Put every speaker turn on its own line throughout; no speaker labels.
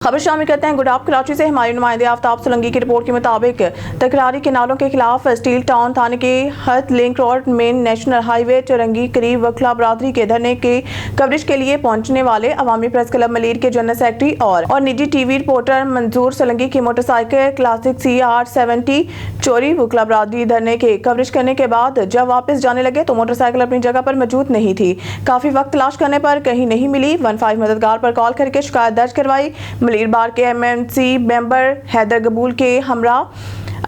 खबर शामिल करते हैं गुडाब कराची से। हमारे नुमाइंदे आफ्ताब सोलंकी की रिपोर्ट के मुताबिक तकरारी किनारों के खिलाफ स्टील टाउन थाने के हथ link road main national highway चरंगी करीब वकला बरादरी के धरने की कवरेज के लिए पहुंचने वाले अवामी प्रेस क्लब मलीर के जनरल सेक्रेटरी और निजी टीवी रिपोर्टर मंजूर सोलंकी की मोटरसाइकिल क्लासिक CR70 चोरी वकला बरादरी धरने के कवरेज करने के बाद जब वापस जाने लगे तो मोटरसाइकिल अपनी जगह पर मौजूद नहीं थी। काफी वक्त तलाश करने पर कहीं नहीं मिली। 15 मददगार पर कॉल करके शिकायत दर्ज करवाई। मलीर बार के MMC मेंबर हैदर गबूल के हमरा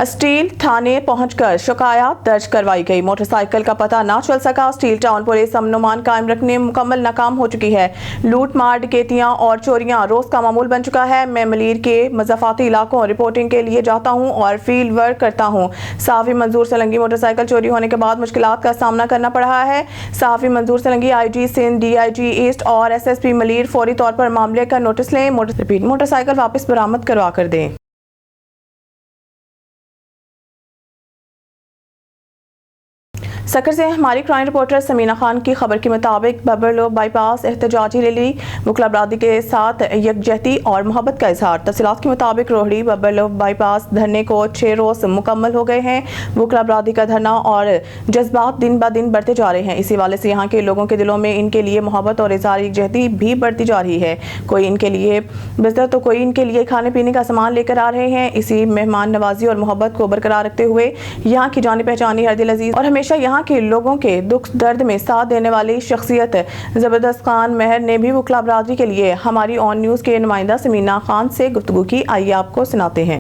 स्टील थाने पहुंचकर शिकायत दर्ज करवाई गई। मोटरसाइकिल का पता ना चल सका। स्टील टाउन पुलिस अमन कायम रखने में मुकम्मल नाकाम हो चुकी है। लूट मार डकैतियां और चोरियां रोज का मामूल बन चुका है। मैं मलीर के मज़ाफ़ाती इलाकों रिपोर्टिंग के लिए जाता हूं और फील्ड वर्क करता हूं। सहाफ़ी मंजूर सोलंकी मोटरसाइकिल चोरी होने के बाद मुश्किलात का सामना करना पड़ रहा है। सहाफ़ी Manzoor Solanki IG Sindh DIG east और SSP मलीर फौरी तौर पर मामले का नोटिस लें। मोटरसाइकिल वापस बरामद करवा कर दें। सकर से हमारी क्राइम रिपोर्टर समीना खान की खबर के मुताबिक बबरलो बाईपास एहतजाजी रैली वकला बरादरी के साथ यकजहती और मोहब्बत का इजहार। तफसीलात के मुताबिक रोहड़ी बबरलो बाईपास धरने को 6 रोज मुकम्मल हो गए हैं। वकला बरादरी का धरना और जज्बात दिन ब दिन बढ़ते जा रहे हैं। इसी वाले से यहाँ के लोगों के दिलों में इनके लिए मोहब्बत और इजहार यकजहती भी बढ़ती जा रही है। कोई इनके लिए बिस्तर तो कोई इनके लिए खाने पीने का सामान लेकर आ रहे हैं। इसी मेहमान नवाजी और मोहब्बत को बरकरार रखते हुए यहाँ की जानी पहचानी हर दिल अजीज और हमेशा यहाँ के लोगों के दुख दर्द में साथ देने वाली शख्सियत जबरदस्त खान महर ने भी वकला बरादरी के लिए हमारी ऑन न्यूज़ के नुमाइंदा समीना खान से गुफ्तगू की। आइए आपको सुनाते हैं।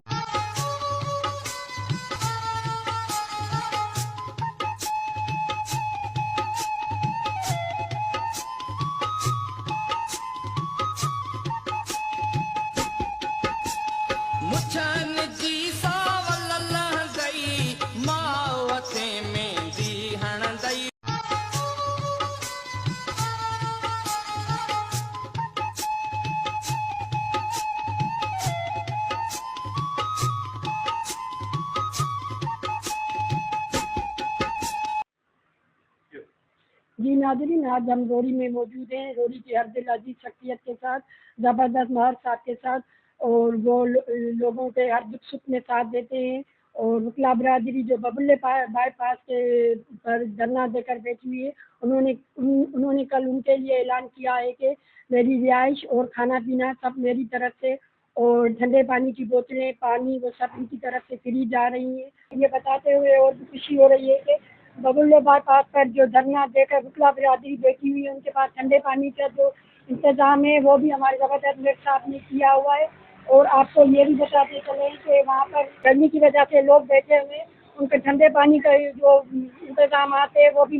जी नाज़रीन, आज हम रोड़ी में मौजूद हैं। रोड़ी के हर दिल अजीज शख्सियत के साथ, ज़बरदस्त महर साथ के साथ, और वो लोगों के हर दुख सुख में साथ देते हैं। और वकला बरादरी जो बबुल्ले बाईपास के पर धरना देकर बैठी हुई है, उन्होंने कल उनके लिए ऐलान किया है कि मेरी रिहाइश और खाना पीना सब मेरी तरफ से, और ठंडे पानी की बोतलें, पानी, वो सब उनकी तरफ से फ्री जा रही हैं। ये बताते हुए और भी खुशी हो रही है कि बबुल्ले बाईपास पर जो धरना देकर वकला बरादरी बैठी हुई है, उनके पास ठंडे पानी का जो इंतज़ाम है वो भी हमारे ज़बरदस्त मेरे साहब ने किया हुआ है। और आपको ये भी बताते चले कि वहाँ पर गर्मी की वजह से लोग बैठे हुए हैं, उनके ठंडे पानी का जो इंतज़ाम आते हैं वो भी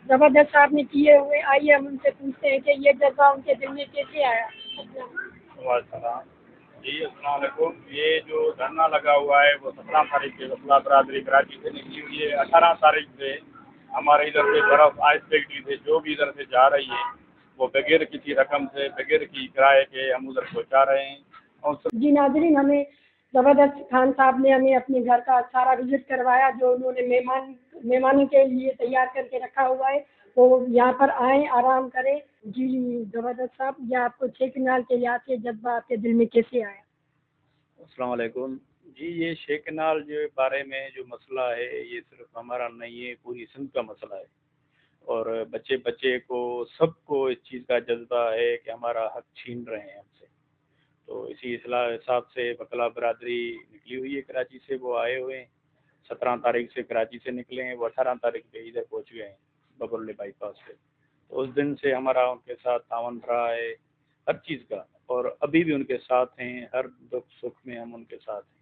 ज़बरदस्त साहब ने किए हुए। आइए हम उनसे पूछते हैं कि ये जज्बा उनके दिल में कैसे आया।
जी अस्सलाम वालेकुम। ये जो धरना लगा हुआ है वो 17 तारीख से वकला बरादरी कराची से निकली हुई है। 18 तारीख से हमारे इधर से बर्फ़ आइस फैक्ट्री से जो भी इधर से जा रही है वो बगैर किसी रकम से, बगैर की किराए के हम उधर पहुँचा रहे हैं। और
जी नाज़रीन, हमें ज़बरदस्त खान साहब ने हमें अपने घर का सारा विजिट करवाया, जो उन्होंने मेहमानों के लिए तैयार करके रखा हुआ है, वो यहाँ पर आएँ, आराम करें। जी ज़बरदस्त साहब, ये आपको 6 कनाल के लिहाज से जज्बा आपके दिल में कैसे आया?
अस्सलाम वालेकुम। जी ये शेख कनाल जो बारे में जो मसला है ये सिर्फ हमारा नहीं है, पूरी सिंध का मसला है। और बच्चे बच्चे को सबको इस चीज़ का जज्बा है कि हमारा हक छीन रहे हैं हमसे। तो इसी हिसाब से वकला बरादरी निकली हुई है कराची से। वो आए हुए हैं 17 तारीख से कराची से निकले हैं। वो 18 तारीख पे इधर पहुंच गए हैं बबरले बाईपास पे। तो उस दिन से हमारा उनके साथ तावन रहा है हर चीज़ का, और अभी भी उनके साथ हैं। हर दुख सुख में हम उनके साथ हैं।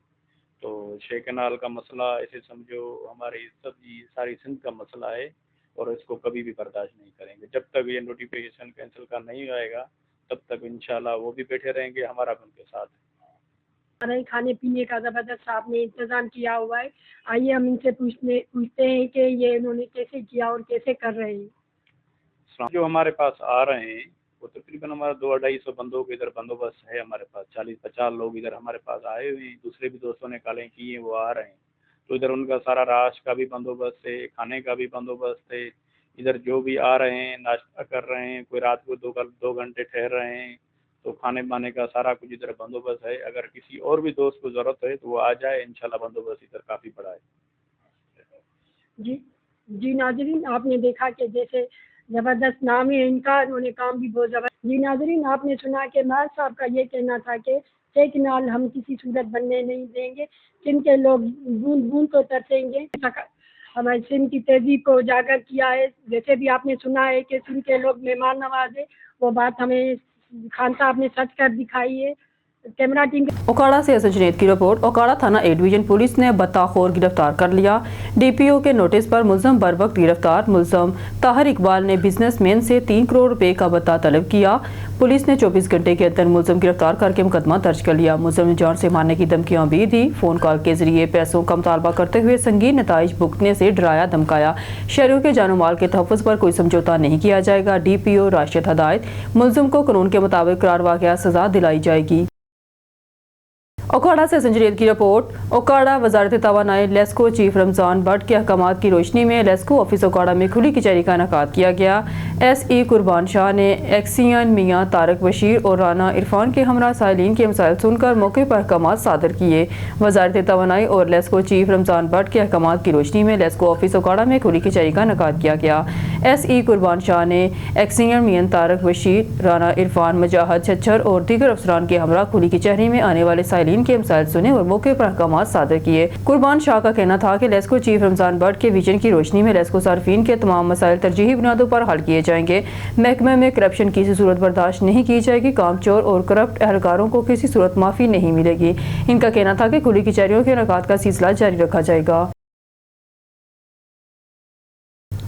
तो शेख कनाल का मसला ऐसे समझो हमारी सब्जी सारी सिंध का मसला है, और इसको कभी भी बर्दाश्त नहीं करेंगे। जब तक ये नोटिफिकेशन कैंसिल का नहीं आएगा तब तक इंशाल्लाह वो भी बैठे रहेंगे, हमारा भी उनके साथ है।
खाने पीने का ज़बरदस्त साहब ने इंतज़ाम किया हुआ है। आइए हम इनसे पूछते हैं कि ये इन्होंने कैसे किया और कैसे कर रहे हैं।
जो हमारे पास आ रहे हैं वो तकरीबन हमारा 200-250 बंदों के इधर बंदोबस्त है हमारे पास। 40-50 लोग इधर हमारे पास आए हुए हैं। दूसरे भी दोस्तों ने कॉलें की हैं, वो आ रहे हैं। तो इधर उनका सारा राश का भी बंदोबस्त है, खाने का भी बंदोबस्त है। इधर जो भी आ रहे हैं नाश्ता कर रहे हैं, कोई रात को 2 घंटे ठहर रहे हैं, तो खाने पाने का सारा कुछ इधर बंदोबस्त है। अगर किसी और भी दोस्त को ज़रूरत है तो वो आ जाए, इंशाल्लाह बंदोबस्त इधर काफ़ी बड़ा है।
जी जी नाजरीन, आपने देखा कि जैसे ज़बरदस्त नाम है इनका, इन्होंने काम भी बहुत ज़बरदस्त। जी नाजरीन, आपने सुना कि मार साहब का ये कहना था कि शेख नाल हम किसी सूरत बनने नहीं देंगे, सिंध के लोग बूंद बूंद को तरसेंगे। हमारे सिंध की तहजीब को उजागर किया है। जैसे भी आपने सुना है कि सिंध के लोग मेहमान नवाज है, वो बात हमें खान साहब ने सच कर दिखाई है। कैमरा टीम
ओकाड़ा से एसएच जुनैद की रिपोर्ट। ओकाड़ा थाना ए डिवीजन पुलिस ने बताखोर गिरफ्तार कर लिया। डीपीओ के नोटिस पर मुलजम बर वक्त गिरफ्तार। मुलजम ताहिर इकबाल ने बिजनेसमैन से 3 करोड़ रुपए का बता तलब किया। पुलिस ने 24 घंटे के अंदर मुलजम गिरफ्तार करके मुकदमा दर्ज कर लिया। मुलजम ने जान से मारने की धमकियां भी दी। फोन कॉल के जरिए पैसों का मुतालबा करते हुए संगीन नताइज भुगतने से डराया धमकाया। शहरियों के जानो माल के तहफ़्फ़ुज़ पर कोई समझौता नहीं किया जाएगा। डीपीओ राशिद हदायत, मुलजम को कानून के मुताबिक करार वाक़या सजा दिलाई जाएगी। ओकाड़ा से संजरीद की रिपोर्ट। ओकाड़ा वजारत तवानाई लेस्को चीफ रमजान भट्ट के अहकामात की रोशनी में लेस्को ऑफिस ओकाड़ा में खुली कचहरी का इनेकाद किया गया। SE कुर्बान शाह ने एक्सियन मियाँ तारक बशीर और राना इरफान के हमरा साइलिन के मसाइल सुनकर मौके पर अहकामात सादर किए। वजारत तवानाई और लेस्को चीफ रमजान भट्ट के अहकामात की रोशनी में लेस्को ऑफिस ओकाड़ा में खुली कचहरी का इनेकाद किया गया। SE कुर्बान शाह ने एक्सियन मियाँ तारक बशीर, राना इरफान, मुजाहिद छच्छर और दीगर अफसरान के हमरा खुली कचहरी में आने वाले साइलिन के मसाइल सुने और मौके पर अहकामात सादर किए। कुर्बान शाह का कहना था कि लेस्को चीफ रमजान भट्ट के विजन की रोशनी में लेस्को सार्फिन के तमाम मसाइल तरजीही बुनियादों पर हल किए जाएंगे। महकमे में करप्शन की किसी सूरत बर्दाश्त नहीं की जाएगी। कामचोर और करप्ट एहलकारों को किसी सूरत माफ़ी नहीं मिलेगी। इनका कहना था कि खुली कचहरियों के इनेकाद का सिलसिला जारी रखा जाएगा।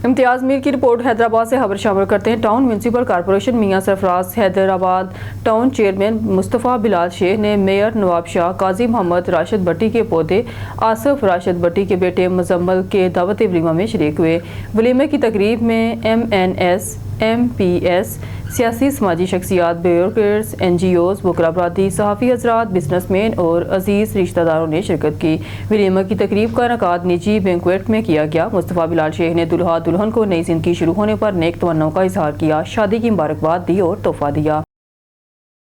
इम्तियाज मीर की रिपोर्ट। हैदराबाद से खबर शामिल करते हैं। टाउन म्यूनसिपल कॉरपोरेशन मियां सरफराज, हैदराबाद टाउन चेयरमैन मुस्तफ़ा बिलाल शेख ने मेयर नवाब शाह, काजी मोहम्मद राशिद भट्टी के पोते आसिफ राशिद भट्टी के बेटे मुजम्मल के दावत वलीमा में शरीक हुए। वलीमे की तकरीब में MNS, MPS, सियासी समाजी शख्सियात, ब्यूरोक्रेट्स, NGOs, वकला बरादरी, सहाफ़ी हज़रात, बिजनेसमैन और अजीज़ रिश्तेदारों ने शिरकत की। वलीमा की तकरीब का इनेकाद निजी बैंक्वेट में किया गया। मुस्तफ़ा बिलाल शेख ने दुल्हा दुल्हन को नई ज़िंदगी शुरू होने पर नेक तमन्नाओं का इजहार किया, शादी की मुबारकबाद दी और तोहफा दिया।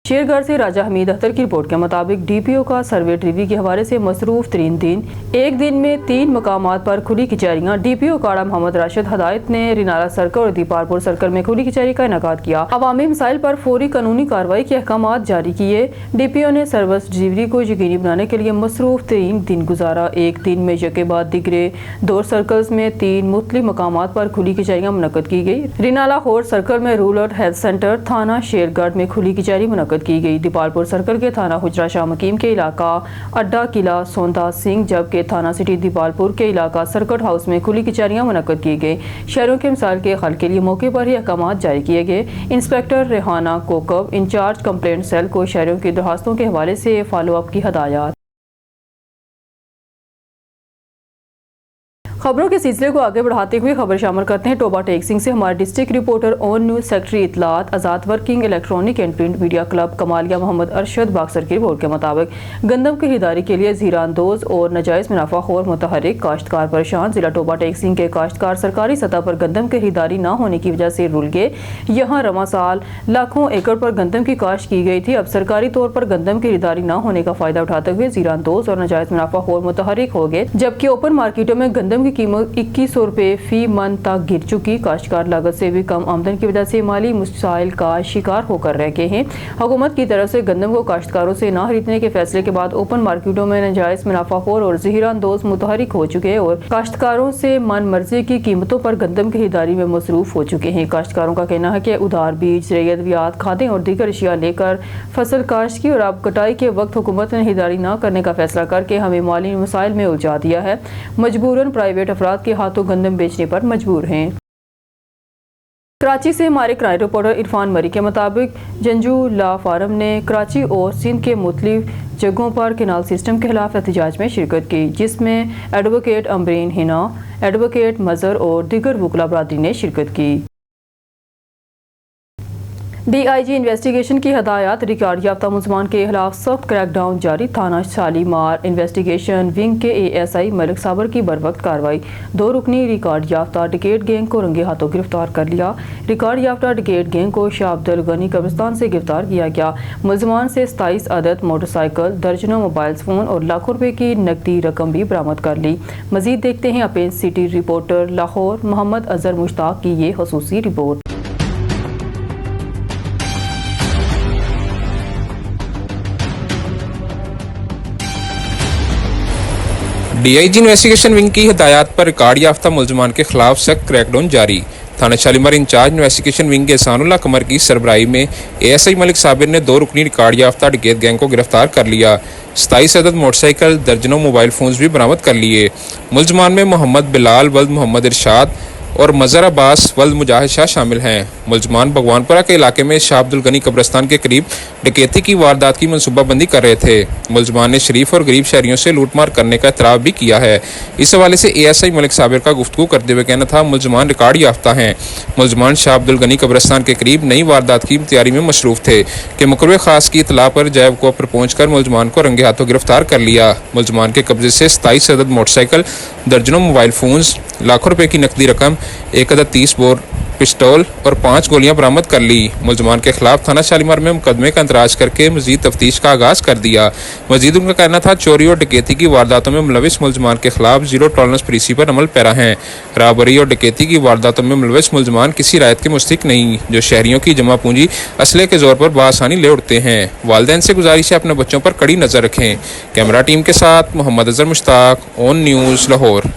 शेरगढ़ से राजा हमीद अख्तर की रिपोर्ट के मुताबिक DPO का सर्वे ड्रीवी के हवाले से मसरूफ तरीन दिन। एक दिन में 3 मकामात पर खुली कचहरियाँ। DPO काड़ा मोहम्मद राशिद हदायत ने रिनाला सर्कल और दीपारपुर सर्कल में खुली कचहरी का इनेकाद किया। अवामी मसाइल पर फौरी कानूनी कार्रवाई के अहकामात जारी किए। DPO ने सर्विस डिलीवरी को यकीनी बनाने के लिए मसरूफ तरीन दिन गुजारा। एक दिन में यके बाद दिगरे 2 सर्कल्स में 3 मुख्तलिफ मकामात पर खुली कचहरियाँ मुनक्कद की गई। रिनाला होर सर्कल में रूरल हेल्थ सेंटर थाना शेरगढ़ में खुली कचहरी मुनक्कद की गई। दीपालपुर सर्कल के थाना हुजरा शाह मकीम के इलाका अड्डा किला सौंदा सिंह, जबकि थाना सिटी दीपालपुर के इलाका सर्किट हाउस में खुली कचहरियां मुनक्कद की गई। शहरों के मसाइल के हल के लिए मौके पर ही अहकामात जारी किए गए। Inspector Rehana Kokab incharge complaint cell को शहरों की दरखास्तों के हवाले से फॉलो अप की हदायत। खबरों के सिलसिले को आगे बढ़ाते हुए खबर शामिल करते हैं टोबा टेक सिंह से। हमारे district reporter on news secretary इतलात आज़ाद working electronic and print media club Kamalia Mohammad Arshad boxer की रिपोर्ट के मुताबिक गंदम की खरीदारी के लिए ज़ीरानदोज और नाजायज़ मुनाफाखोर मुतहरिक काश्तकार परेशान। जिला टोबा टेक सिंह के काश्तकार सरकारी सतह पर गंदम की खरीदारी न होने की वजह से रुल गए। यहाँ रवा साल लाखों एकड़ पर गंदम की काश्त की गई थी। अब सरकारी तौर पर गंदम की खरीदारी न होने का फायदा उठाते हुए ज़ीरानदोज और नाजायज़ मुनाफाखोर मुतहरिक हो गए, जबकि ओपन मार्केटों में गंदम की कीमत 2100 रुपये फी मन तक गिर चुकी। काश्तकार लागत से भी कम आमदन की वजह से माली मसाइल का शिकार होकर रह गए हैं। हुकूमत की तरफ से गंदम को काश्तकारों से न खरीदने के फैसले के बाद ओपन मार्केटों में नाजायज मुनाफाखोर और ज़हीरानदोज मुतहरिक हो चुके हैं और काश्तकारों से मन मर्जी की कीमतों पर गंदम की खरीदारी में मसरूफ हो चुके हैं। काश्तकारों का कहना है कि उधार बीज, रैयत, खादें और दीगर अशिया लेकर फसल काश्त की और अब कटाई के वक्त हुकूमत ने खरीदारी न करने का फैसला करके हमें माली मसाइल में उलझा दिया है। मजबूरन प्राइवेट अफराद के हाथों गंदम बेचने पर मजबूर हैं। कराची से हमारे क्राइम रिपोर्टर इरफान मरी के मुताबिक जंजू ला फार्म ने कराची और सिंध के मुख्तलिफ जगहों पर केनाल सिस्टम के खिलाफ एहतजाज में शिरकत की, जिसमें एडवोकेट अमरीन हिना, एडवोकेट मजहर और दीगर वकला बरादरी ने शिरकत की। DIG इन्वेस्टिगेशन की हदायत, रिकॉर्ड याफ्ता मुलजमान के खिलाफ सख्त क्रैकडाउन जारी। थाना शालीमार इन्वेस्टिगेशन विंग के ASI मलिक साबर की बरवक्त कार्रवाई। 2 रुकनी रिकॉर्ड याफ्ता डिकेट गैंग को रंगे हाथों गिरफ्तार कर लिया। रिकॉर्ड याफ्ता डिकेट गैंग को शाह अब्दुल गनी कब्रिस्तान से गिरफ्तार किया गया। मुलजमान से 27 अदद मोटरसाइकिल, दर्जनों मोबाइल फ़ोन और लाखों रुपए की नकदी रकम भी बरामद कर ली। मजीद देखते हैं अपने सिटी रिपोर्टर लाहौर मोहम्मद अजहर मुश्ताक की ये खसूसी रिपोर्ट।
DIG इन्वेस्टिगेशन विंग की हिदायत पर रिकॉर्ड याफ्ता मुलजमान के खिलाफ सख्त क्रैकडाउन जारी। थाना शालीमार इंचार्ज इन्वेस्टिगेशन विंग के एहसानुल्लाह कमर की सरबराही में ASI मलिक साबिर ने 2 रुकनी रिकॉर्ड याफ्ता डकैत गैंग को गिरफ्तार कर लिया। 27 अदद मोटरसाइकिल, दर्जनों मोबाइल फोन्स भी बरामद कर लिए। मुलजमान में मोहम्मद बिलाल वल्द मोहम्मद इरशाद और मजहर अब्बास वल्द मुजाहिद शाह शामिल हैं। मुलजमान भगवानपुरा के इलाके में शाह अब्दुल गनी कब्रिस्तान के करीब डकैती की वारदात की मनसूबाबंदी कर रहे थे। मुलजमान ने शरीफ और गरीब शहरियों से लूटमार करने का इतराफ़ भी किया है। इस हवाले से ASI मलिक साबिर का गुफ्तगू करते हुए कहना था, मुलजमान रिकॉर्ड याफ्ता हैं। मुलजमान शाह अब्दुल गनी कब्रिस्तान के करीब नई वारदात की तैयारी में मशरूफ थे कि मुकर्रर खास की इतला पर जैब को पर पहुंचकर मुलजमान को रंगे हाथों गिरफ्तार कर लिया। मुलजमान के कब्जे से 27 अदद मोटरसाइकिल, दर्जनों मोबाइल फोन्स, लाखों रुपए की नकदी रकम, 1 अदद 30 बोर पिस्टल और 5 गोलियां बरामद कर ली। मुलजमान के खिलाफ थाना शालीमार में मुकदमे का इंतराज करके मजीद तफ्तीश का आगाज कर दिया। मजीद उनका कहना था, चोरी और डकैती की वारदातों में मुलविस मुलजमान के खिलाफ जीरो टॉलरेंस पॉलिसी पर अमल पैरा है। राबरी और डकैती की वारदातों में मुलविस मुलजमान किसी रायत के मुस्तहिक नहीं, जो शहरियों की जमा पूंजी असले के जोर पर बआसानी ले उठते हैं। वालिदैन से गुजारिश है अपने बच्चों पर कड़ी नजर रखें। कैमरा टीम के साथ Mohammad Azhar Mushtaq, ON news Lahore.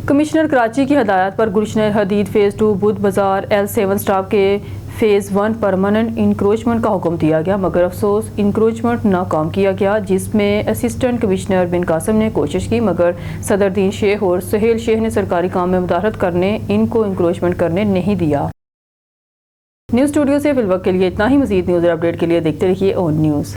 Commissioner Karachi की हदायत पर गुलशन हदीद फ़ेज़ 2 बुध बाजार L7 स्टाफ के फ़ेज़ 1 परमानेंट इंक्रोचमेंट का हुक्म दिया गया, मगर अफसोस इंक्रोचमेंट नाकाम किया गया, जिसमें असिस्टेंट कमिश्नर बिन कासिम ने कोशिश की, मगर सदरुद्दीन शेख और सुहेल शेख ने सरकारी काम में मुदाखलत करने इनको इंक्रोचमेंट करने नहीं दिया। न्यूज़ स्टूडियो से फिलवक्त के लिए इतना ही। मज़ीद न्यूज़ और अपडेट के लिए देखते रहिए ON न्यूज़।